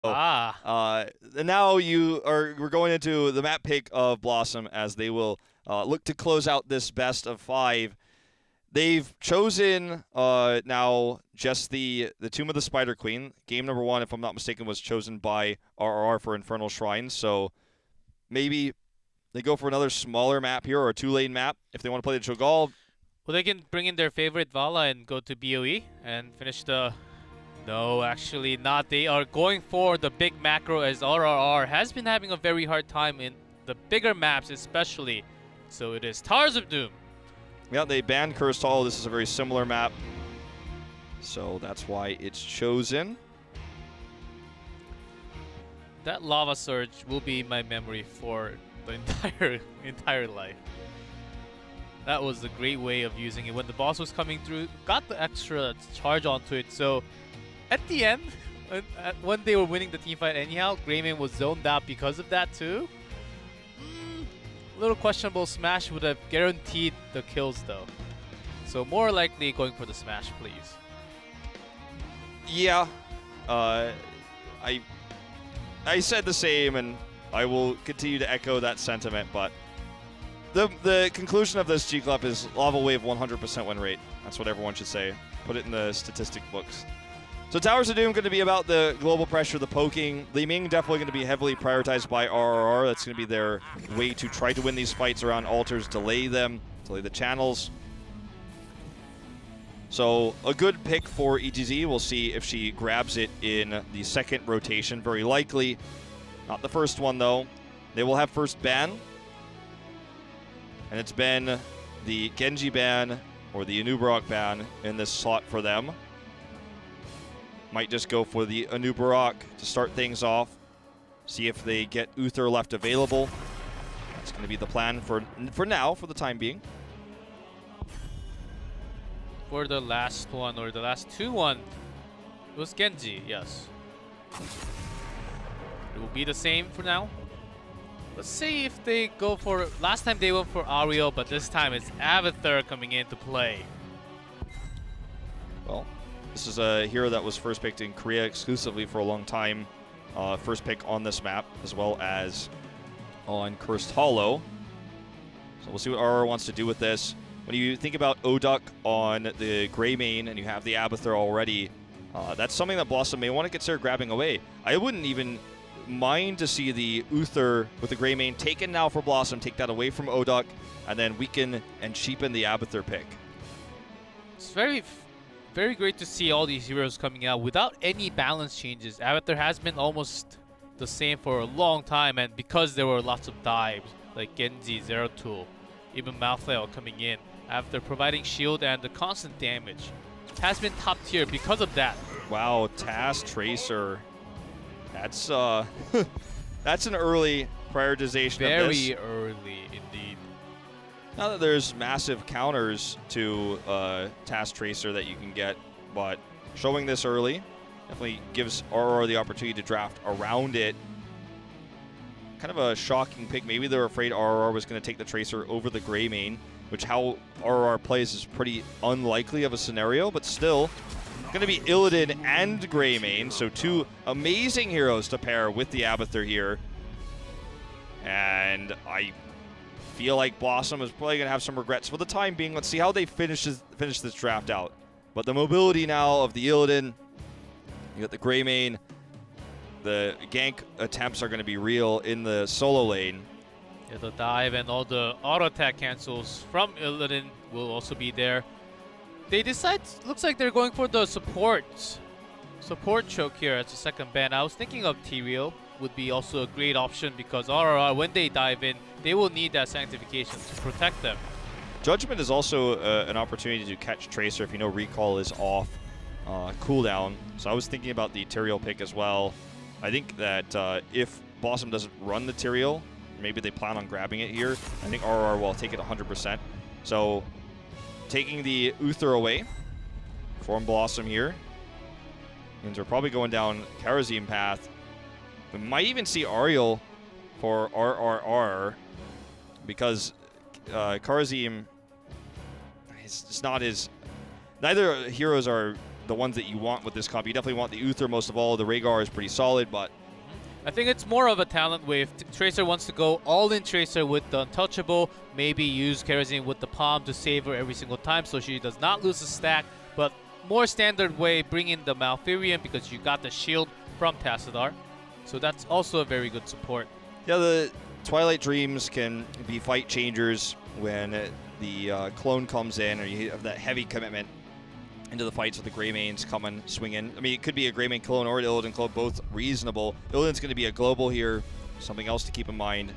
And now we're going into the map pick of BlossoM as they will look to close out this best of 5. They've chosen now just the Tomb of the Spider Queen. Game number 1, if I'm not mistaken, was chosen by RRR for Infernal Shrine. So maybe they go for another smaller map here, or a 2-lane map if they want to play the Cho'Gall. Well, they can bring in their favorite Vala and go to BOE and finish the... No, actually not. They are going for the big macro as RRR has been having a very hard time in the bigger maps especially. So it is Towers of Doom. Yeah, they banned Cursed Hollow. This is a very similar map. So that's why it's chosen. That Lava Surge will be in my memory for the entire life. That was a great way of using it. When the boss was coming through, got the extra charge onto it. So at the end, when they were winning the teamfight anyhow, Greymane was zoned out because of that too. Little questionable. Smash would have guaranteed the kills though. So more likely going for the Smash, please. Yeah. I said the same, and I will continue to echo that sentiment, but the conclusion of this G-Club is Lava Wave 100% win rate. That's what everyone should say. Put it in the statistic books. So Towers of Doom going to be about the global pressure, the poking. Li Ming definitely going to be heavily prioritized by RRR. That's going to be their way to try to win these fights around altars, delay them, delay the channels. So a good pick for HGC. We'll see if she grabs it in the second rotation. Very likely. Not the first one, though. They will have first ban. And it's been the Genji ban or the Anubarak ban in this slot for them. Might just go for the Anubarak to start things off. See if they get Uther left available. That's going to be the plan for now, for the time being. For the last one, or the last two it was Genji, yes. It will be the same for now. Let's see if they go for... Last time they went for Ariel, but this time it's Avatar coming into play. Well, this is a hero that was first picked in Korea exclusively for a long time. First pick on this map, as well as on Cursed Hollow. So we'll see what RR wants to do with this. When you think about Oduk on the Greymane and you have the Abathur already, that's something that BlossoM may want to consider grabbing away. I wouldn't even mind to see the Uther with the Greymane taken now for BlossoM, take that away from Oduk, and then weaken and cheapen the Abathur pick. It's very great to see all these heroes coming out without any balance changes. Avatar has been almost the same for a long time, and because there were lots of dives like Genji, Zero Tool, even Malthael coming in, after providing shield and the constant damage, has been top tier because of that. Wow, Task Tracer. That's that's an early prioritization of this. Very early indeed. Not that there's massive counters to Task Tracer that you can get, but showing this early definitely gives RR the opportunity to draft around it. Kind of a shocking pick. Maybe they're afraid RR was going to take the Tracer over the Greymane, which how RR plays is pretty unlikely of a scenario, but still going to be Illidan and Greymane, so two amazing heroes to pair with the Abathur here. And I feel like BlossoM is probably going to have some regrets for the time being. Let's see how they finish this draft out. But the mobility now of the Illidan, you got the Greymane, the gank attempts are going to be real in the solo lane. Yeah, the dive and all the auto attack cancels from Illidan will also be there. They decide, looks like they're going for the support choke here as a second ban. I was thinking of Tyrael would be also a great option because RRR, when they dive in, they will need that sanctification to protect them. Judgment is also an opportunity to catch Tracer if you know recall is off cooldown. So I was thinking about the Tyrael pick as well. I think that if BlossoM doesn't run the Tyrael, maybe they plan on grabbing it here. I think RR will take it 100%. So taking the Uther away from BlossoM here means we're probably going down Karazim path. We might even see Ariel for RRR because Karazim is not as... Neither heroes are the ones that you want with this comp. You definitely want the Uther most of all. The Rhaegar is pretty solid, but I think it's more of a talent wave. Tracer wants to go all-in Tracer with the Untouchable, maybe use Kerosene with the Palm to save her every single time so she does not lose a stack, but more standard way, bring in the Malfurion because you got the shield from Tassadar. So that's also a very good support. Yeah, the Twilight Dreams can be fight changers when the clone comes in, or you have that heavy commitment into the fights with the Greymanes coming, swinging. I mean, it could be a Greymane clone or an Illidan clone, both reasonable. Illidan's going to be a global here, something else to keep in mind.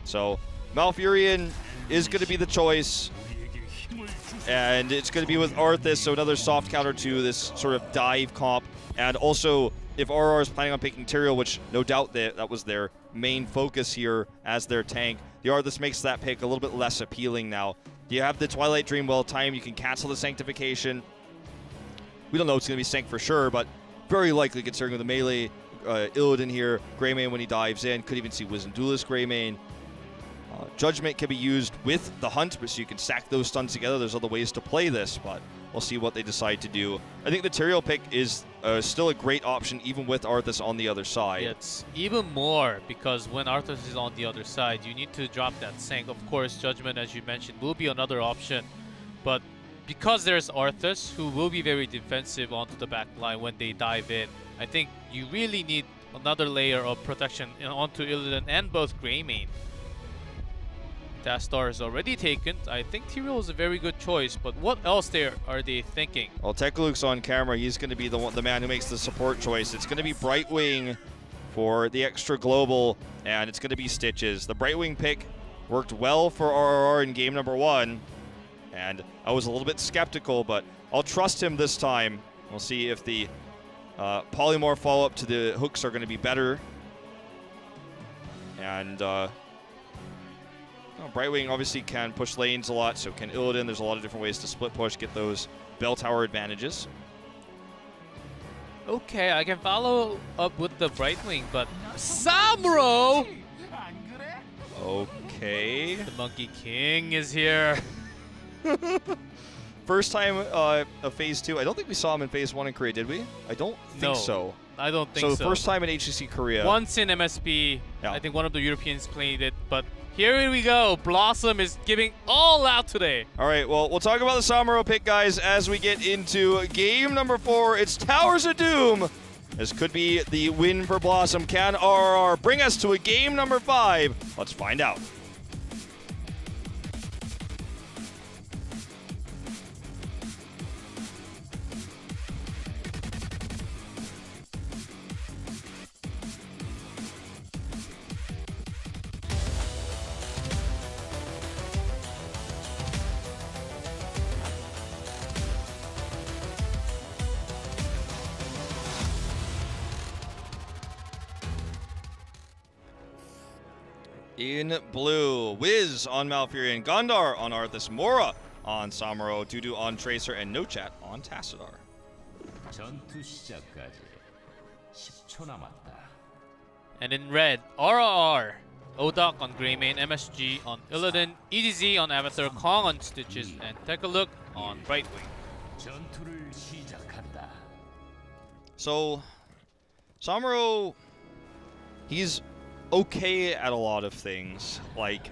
So Malfurion is going to be the choice, and it's going to be with Arthas, so another soft counter to this sort of dive comp. And also, if RR is planning on picking Tyrael, which no doubt that was their main focus here as their tank, the Arthas makes that pick a little bit less appealing now. You have the Twilight Dream well timed, you can cancel the Sanctification. We don't know it's going to be Sanct for sure, but very likely considering with the melee Illidan here, Greymane when he dives in, could even see Wisdom Duelist Greymane. Judgment can be used with the Hunt, so you can stack those stuns together. There's other ways to play this, but we'll see what they decide to do. I think the Tyrael pick is still a great option, even with Arthas on the other side. Yeah, it's even more because when Arthas is on the other side, you need to drop that Sanct. Of course, Judgment, as you mentioned, will be another option, but because there's Arthas, who will be very defensive onto the back line when they dive in, I think you really need another layer of protection onto Illidan and both Greymane. Tassadar is already taken. I think Tyrael is a very good choice, but what else are they thinking? Well, Tekkaluke's on camera. He's going to be the man who makes the support choice. It's going to be Brightwing for the extra global, and it's going to be Stitches. The Brightwing pick worked well for RRR in game number 1, and I was a little bit skeptical, but I'll trust him this time. We'll see if the polymorph follow-up to the hooks are going to be better. And Brightwing obviously can push lanes a lot, so can Illidan. There's a lot of different ways to split push, get those bell tower advantages. Okay, I can follow up with the Brightwing, but Samuro! Okay. The Monkey King is here. First time of Phase 2. I don't think we saw him in Phase 1 in Korea, did we? I don't think so. I don't think so. So first time in HGC Korea. Once in MSP, yeah. I think one of the Europeans played it, but here we go. BlossoM is giving all out today. All right, well, we'll talk about the Samuro pick, guys, as we get into game number 4. It's Towers of Doom. This could be the win for BlossoM. Can RRR bring us to a game number 5? Let's find out. In blue, Wiz on Malfurion, Gondar on Arthas, Mora on Samuro, Dudu on Tracer, and No Chat on Tassadar. And in red, RRR, Odak on Greymane, MSG on Illidan, EDZ on Avatar, Kong on Stitches, and Tekkaluke on Brightwing. So, Samuro, he's okay at a lot of things, like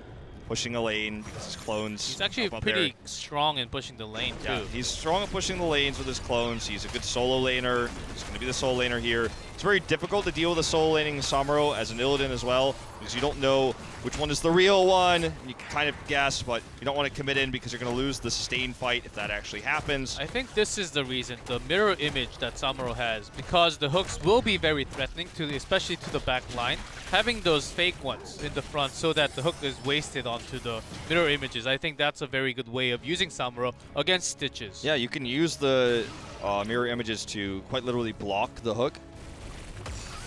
pushing a lane because his clones. He's actually pretty strong in pushing the lane too. Yeah, he's strong at pushing the lanes with his clones. He's a good solo laner. He's going to be the solo laner here. It's very difficult to deal with a solo laning Samuro as an Illidan as well, because you don't know which one is the real one. You can kind of guess, but you don't want to commit in because you're going to lose the sustained fight if that actually happens. I think this is the reason, the mirror image that Samuro has, because the hooks will be very threatening, especially to the back line. Having those fake ones in the front so that the hook is wasted onto the mirror images, I think that's a very good way of using Samuro against Stitches. Yeah, you can use the mirror images to quite literally block the hook.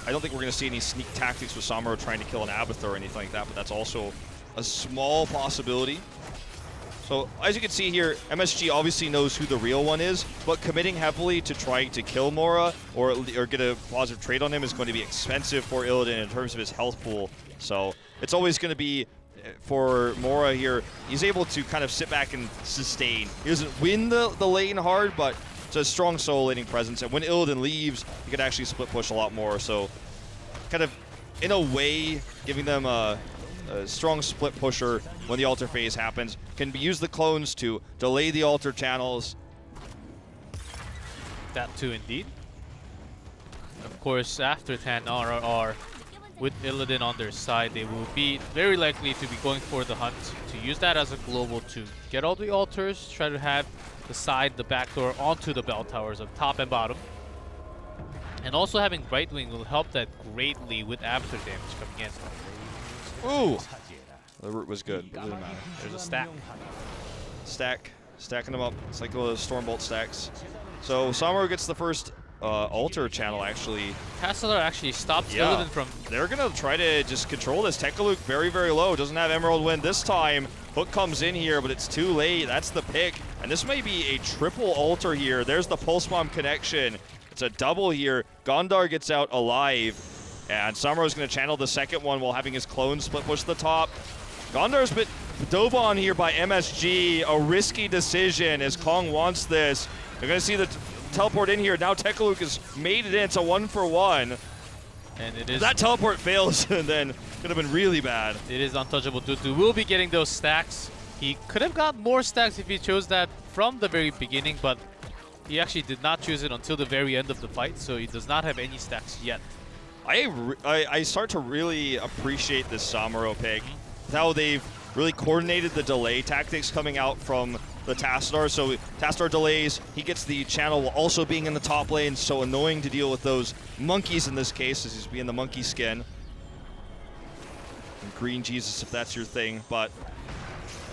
I don't think we're going to see any sneak tactics with Samuro trying to kill an Abathur or anything like that, but that's also a small possibility. So, as you can see here, MSG obviously knows who the real one is, but committing heavily to trying to kill Mora or get a positive trade on him is going to be expensive for Illidan in terms of his health pool. So, it's always going to be, for Mora here, he's able to kind of sit back and sustain. He doesn't win the lane hard, but It's a strong solo-laning presence, and when Illidan leaves, you can actually split push a lot more. So kind of, in a way, giving them a strong split pusher when the altar phase happens. Can use the clones to delay the altar channels. That too, indeed. Of course, after Tan RRR, with Illidan on their side, they will be very likely to be going for the hunt to use that as a global to get all the altars, try to have the side, the back door onto the bell towers of top and bottom. And also having Brightwing will help that greatly with Avatar damage coming in. Ooh! The root was good, but it didn't matter. There's a stack. Stacking them up. It's like those Stormbolt stacks. So Samuro gets the first altar channel, actually. Castler actually stops Illidan from... They're going to try to just control this. Tekaluk very, very low. Doesn't have Emerald Wind this time. Hook comes in here, but it's too late. That's the pick. And this may be a triple altar here. There's the Pulse Bomb connection. It's a double here. Gondar gets out alive. And Samuro's going to channel the second one while having his clone split push the top. Gondar's been dove on here by MSG. A risky decision as Kong wants this. They're going to see the teleport in here. Now Tekaluk has made it in. It's a 1-for-1. And it is... If that teleport fails, then could have been really bad. It is untouchable. Dudu will be getting those stacks. He could have got more stacks if he chose that from the very beginning, but he actually did not choose it until the very end of the fight, so he does not have any stacks yet. I start to really appreciate this Samuro pick. How they've really coordinated the delay tactics coming out from the Tassadar. So Tassadar delays, he gets the channel while also being in the top lane. So annoying to deal with those monkeys in this case, as he's being the monkey skin. And Green Jesus, if that's your thing. But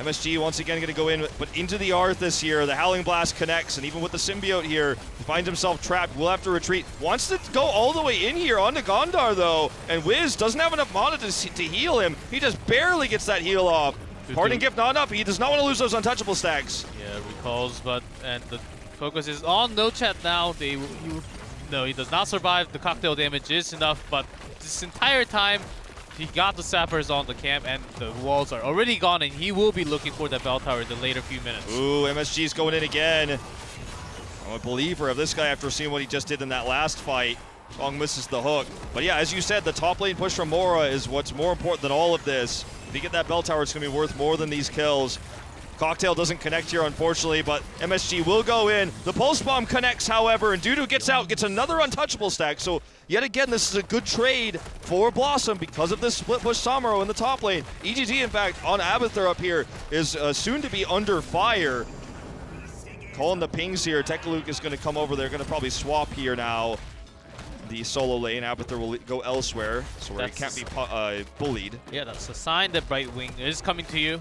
MSG once again going to go in, but into the Arthas here. The Howling Blast connects, and even with the Symbiote here, he finds himself trapped. Will have to retreat. Wants to go all the way in here onto Gondar, though. And Wiz doesn't have enough mana to heal him. He just barely gets that heal off. Parting Gift not enough. He does not want to lose those untouchable stacks. Yeah, recalls, and the focus is on No Chat now. No, he does not survive. The cocktail damage is enough, but this entire time, he got the sappers on the camp, and the walls are already gone, and he will be looking for that bell tower in the later few minutes. Ooh, MSG's going in again. I'm a believer of this guy after seeing what he just did in that last fight. Kong misses the hook. But yeah, as you said, the top lane push from Mora is what's more important than all of this. If you get that bell tower, it's going to be worth more than these kills. Cocktail doesn't connect here, unfortunately, but MSG will go in. The Pulse Bomb connects, however, and Dudu gets out, gets another untouchable stack. So, yet again, this is a good trade for BlossoM because of this split push Samuro in the top lane. EGT, in fact, on Abathur up here is soon to be under fire. Calling the pings here. Tekaluk is going to come over. They're going to probably swap here now. The solo lane, Abathur will go elsewhere, so where he can't be bullied. Yeah, that's a sign that Brightwing is coming to you.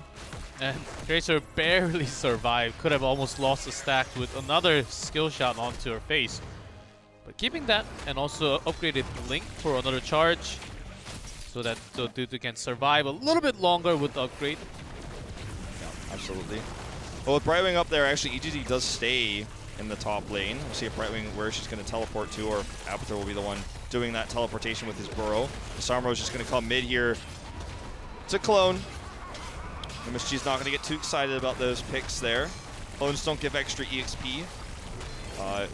And Tracer barely survived. Could have almost lost the stack with another skill shot onto her face. But keeping that, and also upgraded Link for another charge, so that Dudu can survive a little bit longer with the upgrade. Yeah, absolutely. Well, with Brightwing up there, actually EGT does stay in the top lane. We'll see if Brightwing where she's going to teleport to, or if Abathur will be the one doing that teleportation with his burrow. Samuro's just going to come mid here. It's a clone. MSG's not going to get too excited about those picks there. Clones don't give extra EXP,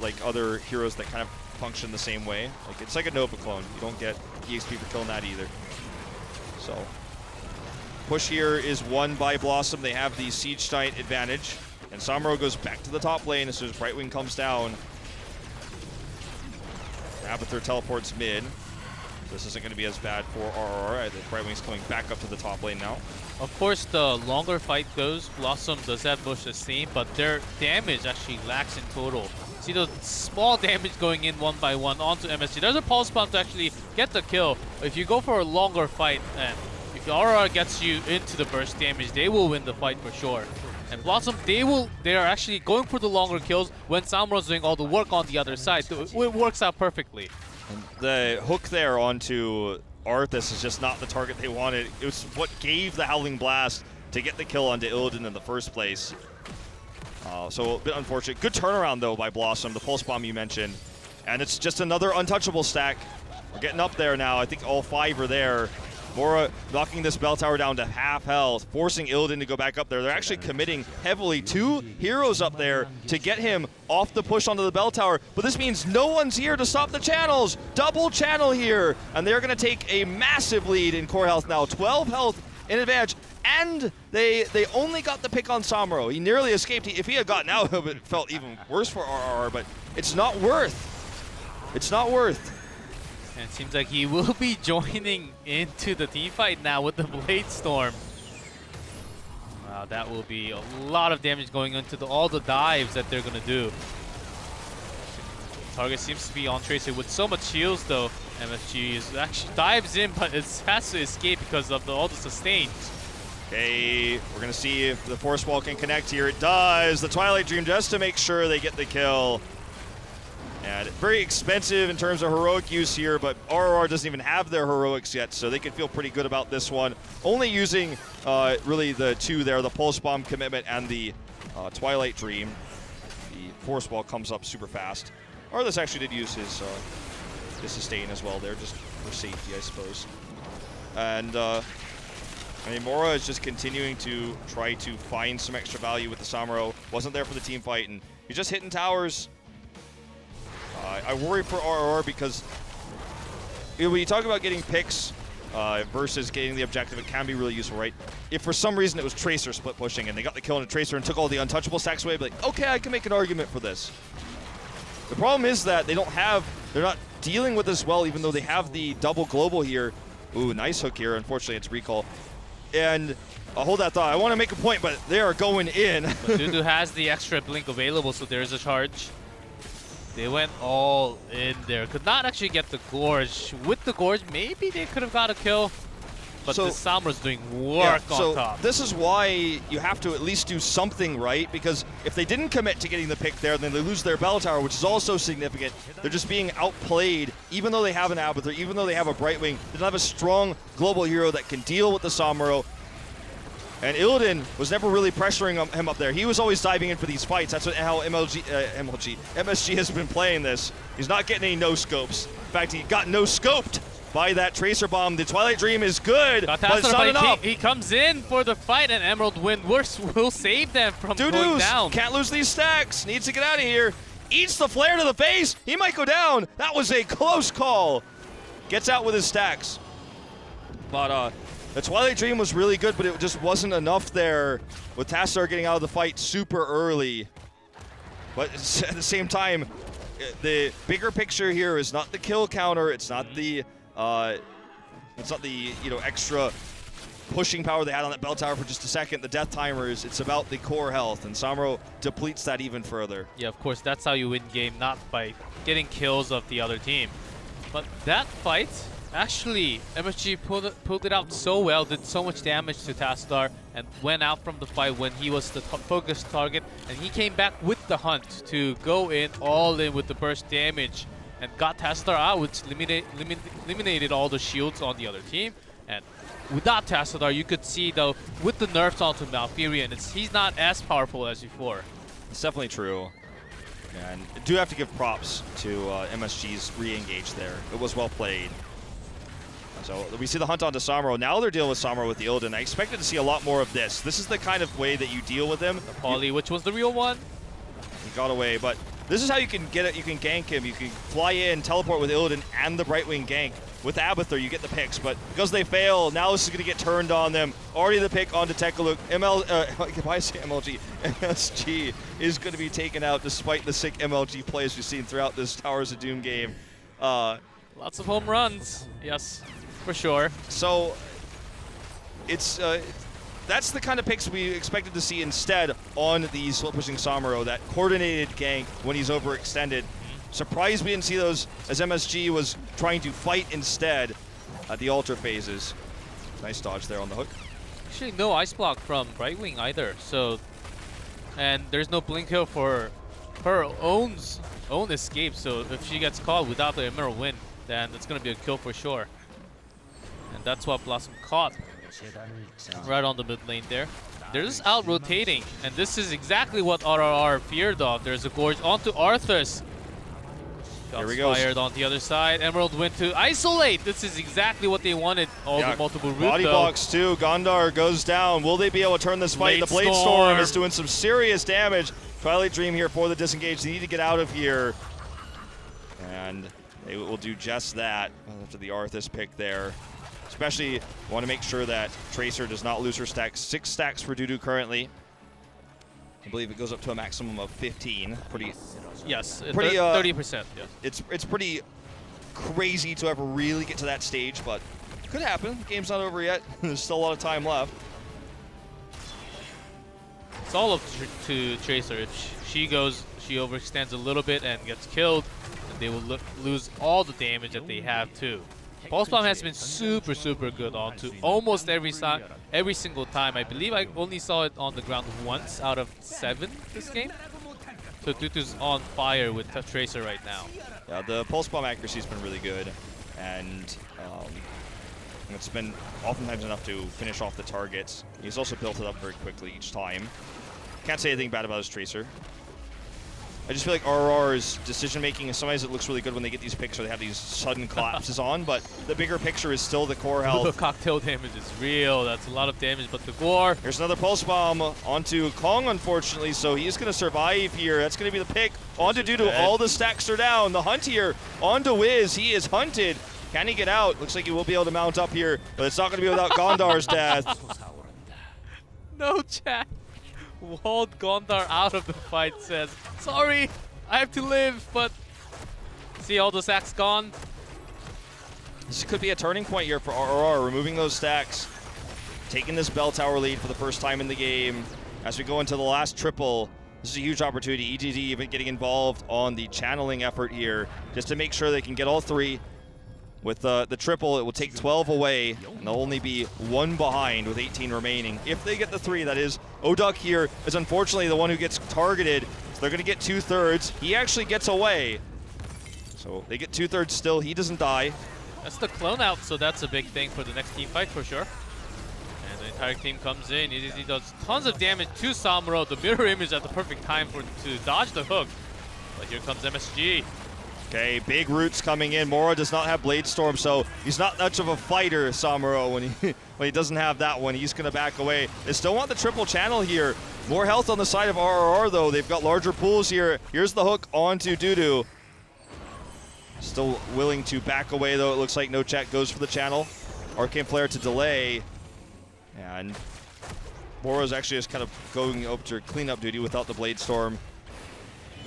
like other heroes that kind of function the same way. Like it's like a Nova clone. You don't get EXP for killing that either. So, push here is won by BlossoM. They have the Siege Knight advantage. And Samuro goes back to the top lane as soon as Brightwing comes down. Abathur teleports mid. This isn't going to be as bad for RRR. I think Brightwing's coming back up to the top lane now. Of course, the longer fight goes, BlossoM does have much the same, but their damage actually lacks in total. See the small damage going in one by one onto MSG. There's a Pulse Bomb to actually get the kill. If you go for a longer fight, and if RRR gets you into the burst damage, they will win the fight for sure. And BlossoM, they are actually going for the longer kills when Samuro's doing all the work on the other side. So it works out perfectly. And the hook there onto Arthas is just not the target they wanted. It was what gave the Howling Blast to get the kill onto Illidan in the first place. So a bit unfortunate. Good turnaround, though, by BlossoM, the Pulse Bomb you mentioned. And it's just another untouchable stack. We're getting up there now. I think all 5 are there. Mora knocking this bell tower down to half health, forcing Illidan to go back up there. They're actually committing heavily. 2 heroes up there to get him off the push onto the bell tower, but this means no one's here to stop the channels. Double channel here, and they're going to take a massive lead in core health now. 12 health in advantage, and they only got the pick on Samuro. He nearly escaped. If he had gotten out, it would have felt even worse for RRR, but it's not worth. It's not worth. And it seems like he will be joining into the team fight now with the Blade Storm. Wow, that will be a lot of damage going into all the dives that they're going to do. Target seems to be on Tracer with so much shields though. MSG is actually dives in, but it has to escape because of all the sustains. Okay, we're going to see if the Force Wall can connect here. It does. The Twilight Dream just to make sure they get the kill. And very expensive in terms of heroic use here, but RRR doesn't even have their heroics yet, so they can feel pretty good about this one. Only using really the 2 there, the Pulse Bomb commitment and the Twilight Dream. The Force Wall comes up super fast. Arthas actually did use his sustain as well there, just for safety, I suppose. And I mean, Mora is just continuing to try to find some extra value with the Samuro. Wasn't there for the team fight, and he's just hitting towers. I worry for RRR because when you talk about getting picks versus getting the objective, it can be really useful, right? If for some reason it was Tracer split pushing and they got the kill on a Tracer and took all the untouchable stacks away, I'd be like, okay, I can make an argument for this. The problem is that they're not dealing with this well, even though they have the double global here. Ooh, nice hook here. Unfortunately, it's recall. And I'll hold that thought. I want to make a point, but they are going in. But Dudu has the extra blink available, so there's a charge. They went all in there. Could not actually get the Gorge. With the Gorge, maybe they could have got a kill. But the Samura's doing work on top. This is why you have to at least do something right, because if they didn't commit to getting the pick there, then they lose their bell tower, which is also significant. They're just being outplayed, even though they have an Abathur, even though they have a Brightwing. They don't have a strong global hero that can deal with the Samuro. And Illidan was never really pressuring him up there. He was always diving in for these fights. That's how MSG has been playing this. He's not getting any no-scopes. In fact, he got no-scoped by that Tracer Bomb. The Twilight Dream is good, but it's not enough. He comes in for the fight, and Emerald Wind will save them from going down. Can't lose these stacks. Needs to get out of here. Eats the flare to the face. He might go down. That was a close call. Gets out with his stacks. But the Twilight Dream was really good, but it just wasn't enough there with Tassadar getting out of the fight super early. But at the same time, the bigger picture here is not the kill counter. It's not the extra pushing power they had on that bell tower for just a second. The death timers. It's about the core health, and Samuro depletes that even further. Yeah, of course, that's how you win game, not by getting kills of the other team. But that fight, actually, MSG pulled it out so well, did so much damage to Tassadar, and went out from the fight when he was the focused target, and he came back with the hunt to go in all in with the burst damage, and got Tassadar out, which eliminated all the shields on the other team. And without Tassadar, you could see though, with the nerfs onto Malfurion, he's not as powerful as before. It's definitely true. And I do have to give props to MSG's re-engage there. It was well played. So we see the hunt onto Samuro. Now they're dealing with Samuro with the Illidan. I expected to see a lot more of this. This is the kind of way that you deal with him. The Poly, which was the real one. He got away, but this is how you can get it. You can gank him. You can fly in, teleport with Illidan and the Brightwing gank. With Abathur, you get the picks, but because they fail, now this is going to get turned on them. Already the pick onto Tekaluk. Why say MLG? MSG is going to be taken out despite the sick MLG plays we've seen throughout this Towers of Doom game. Lots of home runs, yes, for sure. So it's that's the kind of picks we expected to see instead on the split pushing Samuro, that coordinated gank when he's overextended. Surprised we didn't see those as MSG was trying to fight instead at the altar phases. Nice dodge there on the hook. Actually, no ice block from Brightwing either. So, and there's no blink kill for her own escape. So if she gets caught without the Emerald Wind, then it's gonna be a kill for sure. And that's what BlossoM caught right on the mid lane there. They're just out rotating, and this is exactly what RRR feared of. There's a Gorge onto Arthas. Shots fired on the other side. Emerald went to isolate. This is exactly what they wanted. All the multiple root body blocks too. Gondar goes down. Will they be able to turn this fight? The Blade Storm is doing some serious damage. Twilight Dream here for the disengage. They need to get out of here. And they will do just that after the Arthas pick there. Especially want to make sure that Tracer does not lose her stacks. 6 stacks for Dudu currently. I believe it goes up to a maximum of 15. Yes, 30%. Yes. It's pretty crazy to ever really get to that stage, but it could happen. The game's not over yet. There's still a lot of time left. It's all up to Tracer. If she overextends a little bit and gets killed, then they will lose all the damage that they have too. BlossoM has been super good onto almost every single time. I believe I only saw it on the ground once out of 7 this game. So Dudu's on fire with Tracer right now. Yeah, the pulse bomb accuracy has been really good, and it's been oftentimes enough to finish off the targets. He's also built it up very quickly each time. Can't say anything bad about his Tracer. I just feel like RR's decision-making, sometimes it looks really good when they get these picks or they have these sudden collapses on, but the bigger picture is still the core health. The cocktail damage is real. That's a lot of damage, but the gore. Here's another pulse bomb onto Kong, unfortunately, so he's going to survive here. That's going to be the pick. Onto Dudu, all the stacks are down. The hunt here onto Wiz. He is hunted. Can he get out? Looks like he will be able to mount up here, but it's not going to be without Gondar's death. No chat. Walled Gondar out of the fight, says, sorry, I have to live, but see all the stacks gone. This could be a turning point here for RRR, removing those stacks, taking this bell tower lead for the first time in the game. As we go into the last triple, this is a huge opportunity. EGD even getting involved on the channeling effort here, just to make sure they can get all 3. With the triple, it will take 12 away, and they'll only be 1 behind with 18 remaining. If they get the 3, that is, Oduk here is unfortunately the one who gets targeted, so they're going to get 2/3. He actually gets away. So they get 2/3 still. He doesn't die. That's the clone out, so that's a big thing for the next team fight for sure. And the entire team comes in. He does tons of damage to Samuro. The mirror image at the perfect time to dodge the hook. But here comes MSG. Okay, big roots coming in. Mora does not have Blade Storm, so he's not much of a fighter, Samuro, when he doesn't have that one. He's going to back away. They still want the triple channel here. More health on the side of RRR, though. They've got larger pools here. Here's the hook onto Dudu. Still willing to back away, though. It looks like no chat goes for the channel. Arcane Flare to delay. And Moro's actually just kind of going up to cleanup duty without the Blade Storm.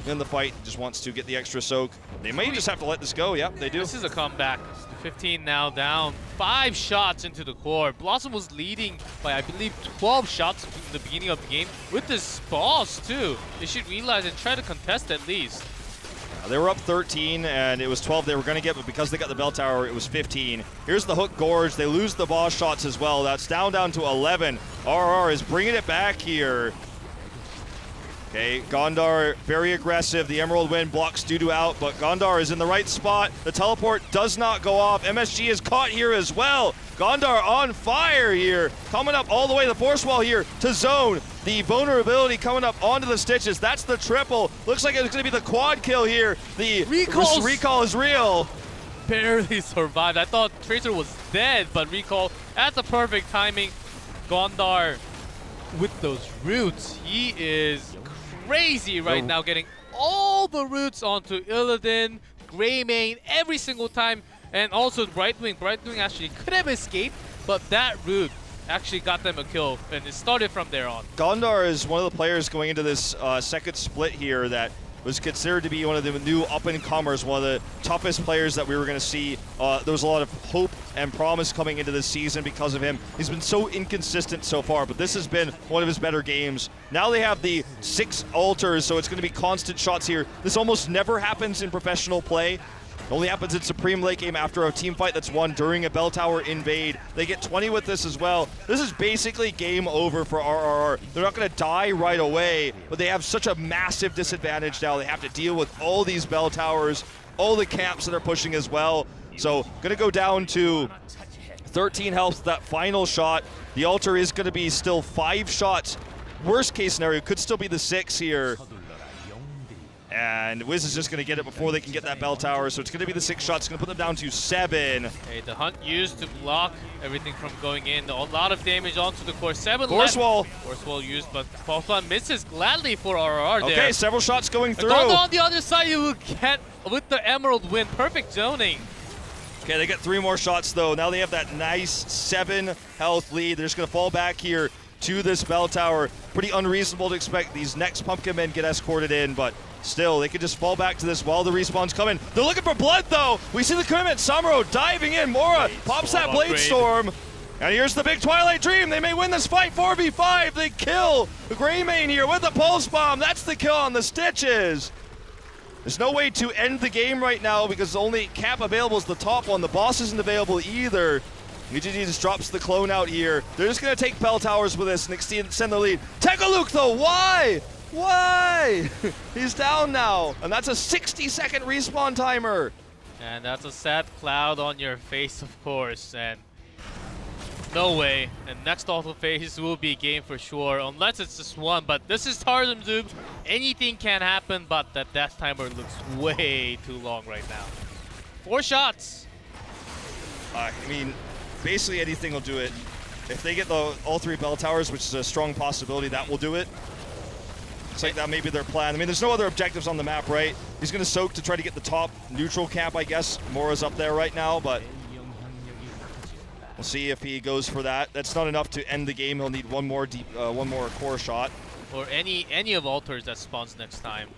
In the fight, just wants to get the extra soak. They may just have to let this go. Yep, they do. This is a comeback. 15 now down. 5 shots into the core. BlossoM was leading by, I believe, 12 shots in the beginning of the game with this boss, too. They should realize and try to contest at least. They were up 13, and it was 12 they were going to get, but because they got the bell tower, it was 15. Here's the hook gorge. They lose the boss shots as well. That's down to 11. RR is bringing it back here. Okay, Gondar very aggressive. The Emerald Wind blocks Dudu out, but Gondar is in the right spot. The teleport does not go off. MSG is caught here as well. Gondar on fire here. Coming up all the way to the force wall here to zone. The vulnerability coming up onto the stitches. That's the triple. Looks like it's going to be the quad kill here. The recall is real. Barely survived. I thought Tracer was dead, but recall at the perfect timing. Gondar with those roots. He is crazy right now, getting all the roots onto Illidan, Greymane every single time, and also Brightwing. Brightwing actually could have escaped, but that root actually got them a kill, and it started from there on. Gondar is one of the players going into this second split here that was considered to be one of the new up-and-comers, one of the toughest players that we were going to see. There was a lot of hope and promise coming into this season because of him. He's been so inconsistent so far, but this has been one of his better games. Now they have the 6 altars, so it's going to be constant shots here. This almost never happens in professional play. It only happens in Supreme late game after a team fight that's won during a bell tower invade. They get 20 with this as well. This is basically game over for RRR. They're not going to die right away, but they have such a massive disadvantage now. They have to deal with all these bell towers, all the camps that are pushing as well. So going to go down to 13 health, that final shot. The altar is going to be still 5 shots. Worst case scenario, could still be the 6 here. And Wiz is just going to get it before they can get that bell tower, so it's going to be the 6 shots. It's going to put them down to 7. Okay, the hunt used to block everything from going in. A lot of damage onto the core. 7 Force wall. Force wall used, but BlossoM misses gladly for RRR there. Okay, several shots going through. On the other side, you will get, with the Emerald win, perfect zoning. Okay, they get 3 more shots, though. Now they have that nice 7 health lead. They're just going to fall back here to this bell tower. Pretty unreasonable to expect these next Pumpkin Men get escorted in, but still, they could just fall back to this while the respawn's coming. They're looking for blood, though. We see the commitment. Samuro diving in. Mora pops that Blade Storm. And here's the big Twilight Dream. They may win this fight 4v5. They kill the Greymane here with the Pulse Bomb. That's the kill on the Stitches. There's no way to end the game right now because the only cap available is the top one. The boss isn't available either. HGC just drops the clone out here. They're just going to take bell towers with this and extend the lead. Tegaluk, though, why? Why? He's down now, and that's a 60-second respawn timer. And that's a sad cloud on your face, of course, and no way. And next auto phase will be game for sure, unless it's just one. But this is Tarzan Zoom. Anything can happen, but that death timer looks way too long right now. 4 shots. I mean, basically anything will do it. If they get all 3 bell towers, which is a strong possibility, that will do it. It's like that may be their plan. I mean, there's no other objectives on the map, right? He's going to soak to try to get the top neutral cap, I guess. Mora's up there right now, but we'll see if he goes for that. That's not enough to end the game. He'll need one more core shot. Or any of altars that spawns next time.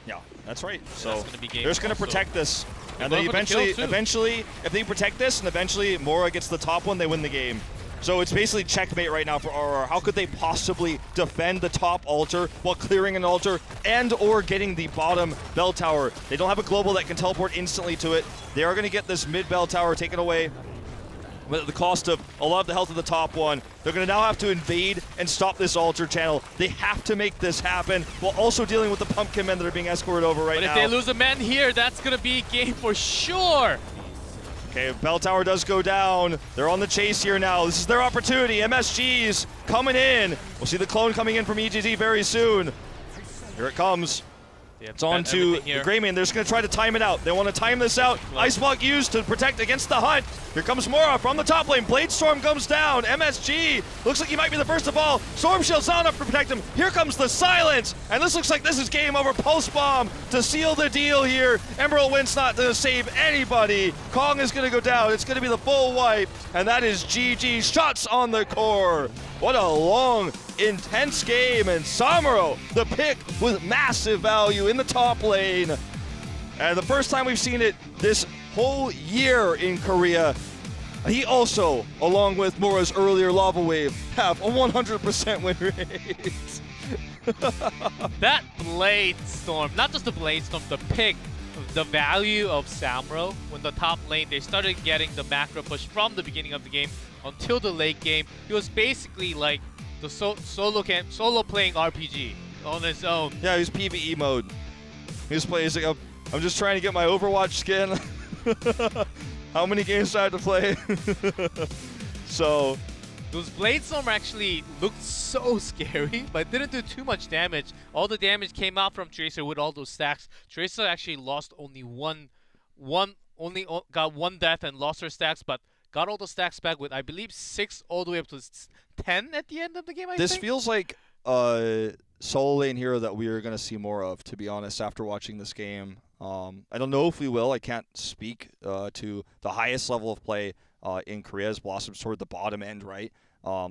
Yeah, that's right. So they're just going to also protect this. And then eventually, if they protect this and eventually Mora gets the top one, they win the game. So it's basically checkmate right now for RR. How could they possibly defend the top altar while clearing an altar and or getting the bottom bell tower? They don't have a global that can teleport instantly to it. They are going to get this mid bell tower taken away at the cost of a lot of the health of the top one. They're going to now have to invade and stop this altar channel. They have to make this happen while also dealing with the Pumpkin Men that are being escorted over right now. But if they lose a man here, that's going to be game for sure. Okay, bell tower does go down. They're on the chase here now. This is their opportunity. MSG's coming in. We'll see the clone coming in from HGC very soon. Here it comes. It's on to the Greymane. They're just going to try to time it out. They want to time this out. Ice Block used to protect against the hunt. Here comes Mora from the top lane. Blade Storm comes down. MSG looks like he might be the first to fall. Storm Shield's not enough to protect him. Here comes the silence. And this looks like this is game over. Pulse Bomb to seal the deal here. Emerald Wind's not going to save anybody. Kong is going to go down. It's going to be the full wipe. And that is GG. Shots on the core. What a long, intense game. And Samuro, the pick with massive value in the top lane. And the first time we've seen it this whole year in Korea. He also, along with Mora's earlier Lava Wave, have a 100% win rate. That Blade Storm, not just the Blade Storm, the pick, the value of Samuro, when the top lane, they started getting the macro push from the beginning of the game until the late game. He was basically like the solo playing RPG on his own. Yeah, he was PvE mode. He was playing, he's like, I'm just trying to get my Overwatch skin. How many games do I have to play? So those Blade Storm actually looked so scary, but didn't do too much damage. All the damage came out from Tracer with all those stacks. Tracer actually lost only got one death and lost her stacks, but got all the stacks back with, I believe, 6 all the way up to 10 at the end of the game, I think. This feels like solo lane hero that we are going to see more of, to be honest, after watching this game. I don't know if we will. I can't speak to the highest level of play in Korea as BlossoM's toward the bottom end, right?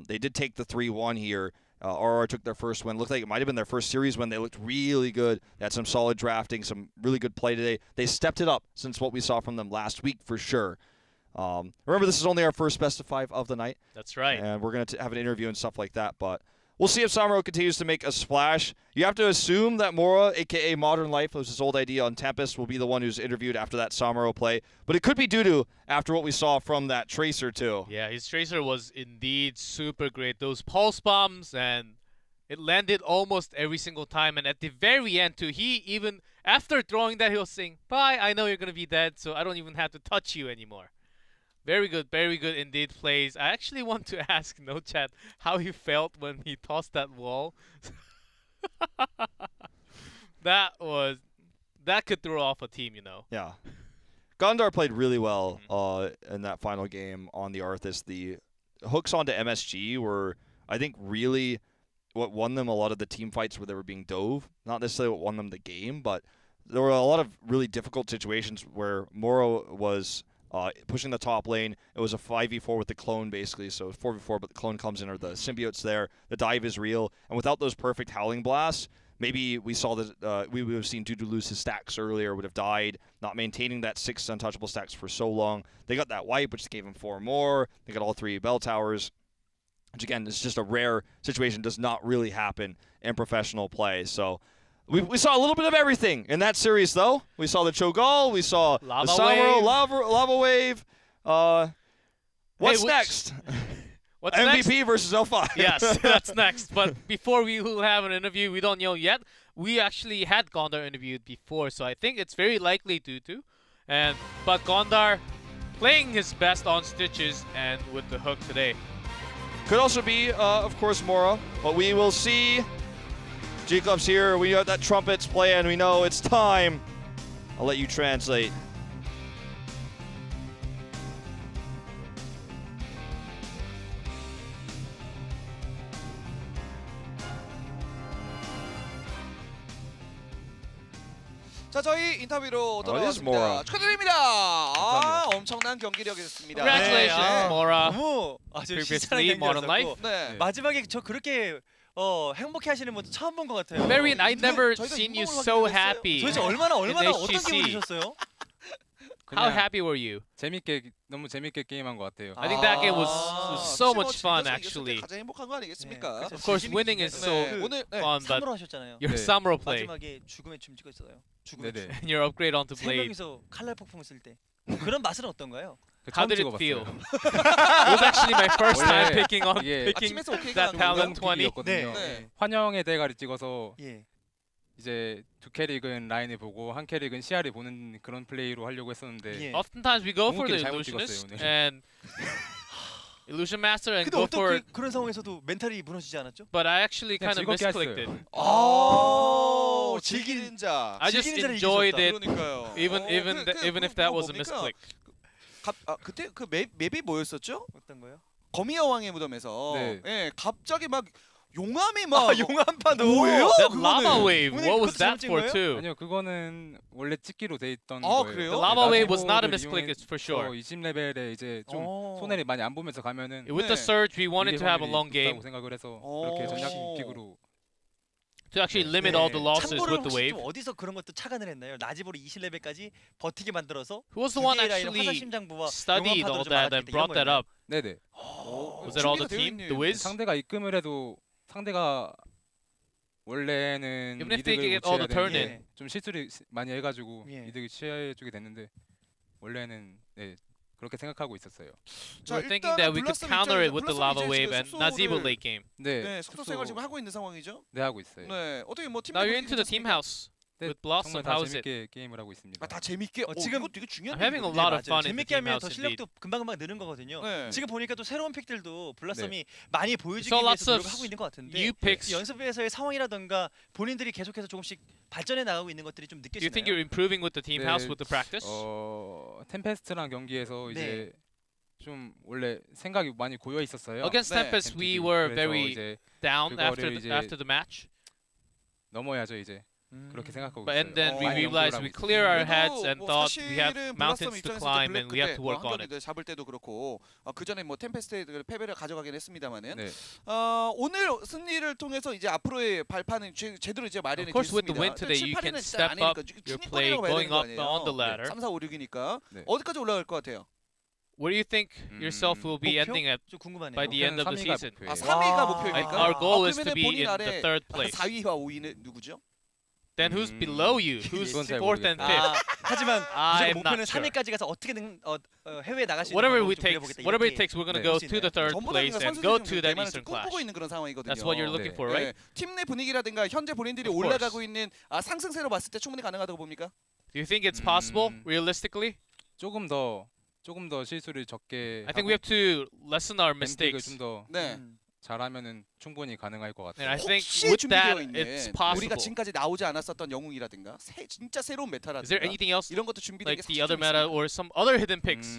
They did take the 3-1 here. RR took their first win. Looked like it might have been their first series win. They looked really good. They had some solid drafting, some really good play today. They stepped it up since what we saw from them last week for sure. Remember, this is only our first best of 5 of the night. That's right. And we're going to have an interview and stuff like that, but we'll see if Samuro continues to make a splash. You have to assume that Mora, a.k.a. Modern Life, was his old idea on Tempest, will be the one who's interviewed after that Samuro play. But it could be Dudu after what we saw from that Tracer, too. Yeah, his Tracer was indeed super great. Those pulse bombs, and it landed almost every single time. And at the very end, too, he even, after throwing that, he'll sing, "Bye, I know you're going to be dead, so I don't even have to touch you anymore." Very good indeed plays. I actually want to ask No Chat how he felt when he tossed that wall. that could throw off a team, you know. Yeah. Gondar played really well in that final game on the Arthas. The hooks onto MSG were, I think, really what won them a lot of the team fights where they were being dove. Not necessarily what won them the game, but there were a lot of really difficult situations where Moro was pushing the top lane. It was a 5v4 with the clone, basically, so 4v4, but the clone comes in, or the symbiote's there. The dive is real, and without those perfect Howling Blasts, maybe we saw that we would have seen Dudu lose his stacks earlier, would have died, not maintaining that 6 untouchable stacks for so long. They got that wipe, which gave him 4 more. They got all 3 bell towers, which, again, is just a rare situation. Does not really happen in professional play, so... We saw a little bit of everything in that series, though. We saw the Cho'Gall, we saw Lava the Samuro, Wave. Lava Wave. What's next? What's MVP next? versus L5. Yes, that's next. But before we will have an interview, we don't know yet. We actually had Gondar interviewed before, so I think it's very likely Tutu. But Gondar playing his best on Stitches and with the hook today. Could also be, of course, Mora, but we will see. G-Club's here. We have that trumpets playing. We know it's time. I'll let you translate. 자, 저희 인터뷰로 this 돌아왔습니다. Mora. 축하드립니다. 아, 엄청난 경기력이었습니다. Congratulations, 네. Mora. 너무 아주 Previously, 신선한 Modern Life. 경기였었고 네. 마지막에 저 그렇게 행복해하시는 분도 처음 본 것 같아요. Marion, I never 저희가 seen you 인공을 so 확인했어요. happy. 도대체 얼마나 in 어떤 HGC. 기분이셨어요? How happy were you? 너무 재밌게 게임한 것 같아요. I think that game was so much fun, 즐겨서 actually. 이겼을 때 가장 행복한 거 아니겠습니까? 네, Of course, winning is so 오늘 fun, but 삼으로 하셨잖아요. your 네. Samuro play 마지막에 죽음의 춤 찍었어요. 죽음의 네네. 춤. and your upgrade onto 세 Blade. 명이서 칼날 폭풍 쓸 때 그런 맛은 어떤가요? How 처음 did it 찍어봤어요. feel? It was actually my first time 원래 picking 이게 아침에서 오케이가 that Talon 아니고요? 20. 이었거든요. 네. 환영의 대가리 찍어서 예. 이제 두 캐릭은 라인을 보고 한 캐릭은 시야를 보는 그런 플레이로 하려고 했었는데 예. Oftentimes we go for the 궁극기를 잘못 illusionist 찍었어요, 오늘. and illusion master and 근데 go 어떤 for. 그런 상황에서도 멘탈이 무너지지 않았죠? But I actually 그냥 kind of 즐겁게 misclicked 했어요. it. 아, 즐기는 자. I just 즐기는 자를 enjoyed it, 그러니까요. even if that was a 뭡니까? misclick. 그때 그 맵이 뭐였었죠? 어떤 거요? 거미 여왕의 무덤에서 네. 예, 갑자기 막 용암이 막 용암파도 뭐예요? That 그거는. lava wave, 오늘 what was 그것도 that 잘못 for 찍은 too? 아니요 그거는 원래 찍기로 돼 있던 아, 거예요. 그래요? The lava wave was not a 나지보를 misclick, it's for 이용해서 sure. 20레벨에 이제 좀 손해를 많이 안 보면서 가면은 With the 네. surge, we wanted to have a 이길 long 확률이 game 높다고 생각을 해서 오. 그렇게 전략 픽으로 to actually 네. limit all the losses 참고로 with the 혹시 wave. 좀 어디서 그런 것도 착안을 했나요? 나지보를 20레벨까지 버티게 만들어서 Who was the one 라인 actually 화살심장부와 studied 용암파도를 all 좀 that 막아주겠다, and 이런 brought that 거였나요? up? 네네. Was it all the 준비가 되어 team? 있네요. The Wiz? 상대가 입금을 해도 상대가 원래는 Even if they 이득을 get all the 못 취해야 turn 되는데 in. 좀 실수를 많이 해가지고 예. 이득을 취해주게 됐는데 원래는 네 그렇게 생각하고 있었어요. 자, We were thinking that we could 블라썸 counter it 입장에서 with the 블라썸이 lava 이제 wave 지금 and 숙소를- Nazeebo late game. 네, 네, 숙소 생활 지금 하고 있는 상황이죠? 네 하고 있어요. 네, 어떻게 뭐 팀 Now you're into the team house 네, with BlossoM. 정말 다 How is it? 재밌게 게임을 하고 있습니다. 다 재밌게. 지금 이거 되게 중요한 I'm having a 얘기거든요. lot of fun in the 재밌게 team 하면 house 더 indeed. 실력도 금방금방 느는 거거든요. 네. 지금 보니까 또 새로운 픽들도 블라썸이 많이 보여주기 saw lots 위해서 of 노력하고 있는 것 같은데 New picks. 연습에서의 상황이라던가 본인들이 계속해서 조금씩 발전해 나가고 있는 것들이 좀 Do you think 느껴지나요? you're improving with the team 네, house with the practice? 템페스트랑 경기에서 네. 이제 좀 원래 생각이 많이 고여 있었어요. Against 네. Tempest, we 템픽이. were 그래서 very 이제 down 그거를 after the match. 넘어야죠 이제 그렇게 생각하고 But and 있어요. then we 많이 realized 연구를 we 하고 clear our 그래도 heads and 뭐 thought we have 사실은 mountains 블라썸 to 입장에서 climb 블랙 and we have 그때 to 뭐 work 한 on 경기 it. 잡을 때도 그렇고 그 전에 뭐 템페스트의 패배를 가져가긴 했습니다만은 네. 오늘 승리를 통해서 이제 앞으로의 발판은 제대로 이제 마련이 Of course, with the 됐습니다. win today, you can step up your play, going up on the ladder. 3, 4, 5, 6이니까 네. 어디까지 올라갈 것 같아요? Where do you think yourself will be 목표? ending at 좀 궁금하네요. by the end of the 목표는 season? 3위가 아, 목표예요. 3위가 와. 목표입니까? Our goal is 그러면은 to be 본인 in the 아래 third place. 4위와 5위는 누구죠? Then who's below you? Who's 그건 잘 fourth and 모르겠어요. fifth? 하지만 I'm 무조건 목표는 not sure. 3위까지 가서 어떻게든 해외에 나갈 수 있는 Whatever 방법을 we 좀 take, 그려보겠다, whatever it 이렇게. takes, we're gonna 네. go 할수 to the 있나요? third 전부 다 place 그러니까 and go to 선수들이 that 대만에서 Eastern 꿈꾸고 Clash. 있는 그런 상황이거든요. That's what you're looking 네. for, right? 팀 내 분위기라든가 현재 본인들이 Of 올라가고 course. 있는 상승세로 봤을 때 충분히 가능하다고 봅니까? Do you think it's possible, 음. realistically? 조금 더 실수를 적게 I think we have to lessen our 템픽을 mistakes. 좀더 네. 잘하면은 충분히 가능할 것 And 같아요. I think 혹시 with that, 준비되어 it's 있는 possible. 우리가 지금까지 나오지 않았었던 영웅이라든가 진짜 새로운 Is there 메타라든가 anything else 이런 것도 준비된 like 게 the 사실 other 좀 meta 있습니다. or some other hidden picks?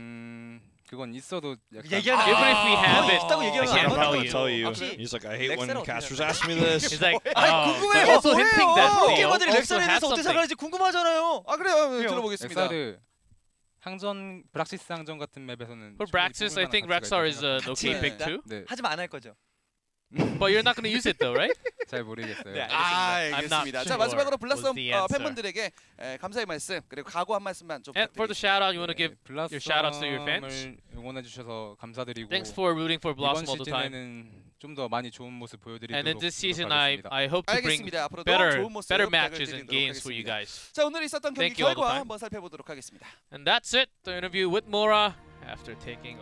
그건 있어도 약간 얘기하는 Even if we have it, 있다고 얘기하면 I can't 안 tell 하는 you. tell you. 아, 그래? He's like, I hate when 렉스는 어떻게 casters 생각해? ask me this. He's like, 궁금해요. but also hinting that they 포켓몬들이 also 렉살에 have 대해서 어떻게 something. 생각하는지 궁금하잖아요. 아 그래요. 들어보겠습니다. 엑사르 항전 브락시스 항전 같은 맵에서는 For 충분히 Braxis, I 뽑을 think 만한 가치가 Rexar is 있다고 an okay 네. pick too. 네, 하지만 안 할 거죠. But you're not going to use it though, right? 잘 모르겠어요. 네, I'm not 알겠습니다. 자 sure 마지막으로 was 블라썸 the answer. 팬분들에게 감사의 말씀 그리고 각오 한 말씀만 좀 And for the 부탁드립니다. shout out, you want to give your shout outs to your fans? 블라썸을 응원해 주셔서 감사드리고 Thanks for rooting for 이번 BlossoM all the time. 시즌에는 좀 더 많이 좋은 모습 보여드리도록 And in this season, I 노력하겠습니다. hope to bring 알겠습니다. 앞으로도 better 좋은 모습 better 부탁을 matches and 드리도록 games for you 하겠습니다. guys. 자 오늘 있었던 경기 Thank you all the 결과 time. 한번 살펴보도록 하겠습니다. And that's it. The interview with Mora after taking a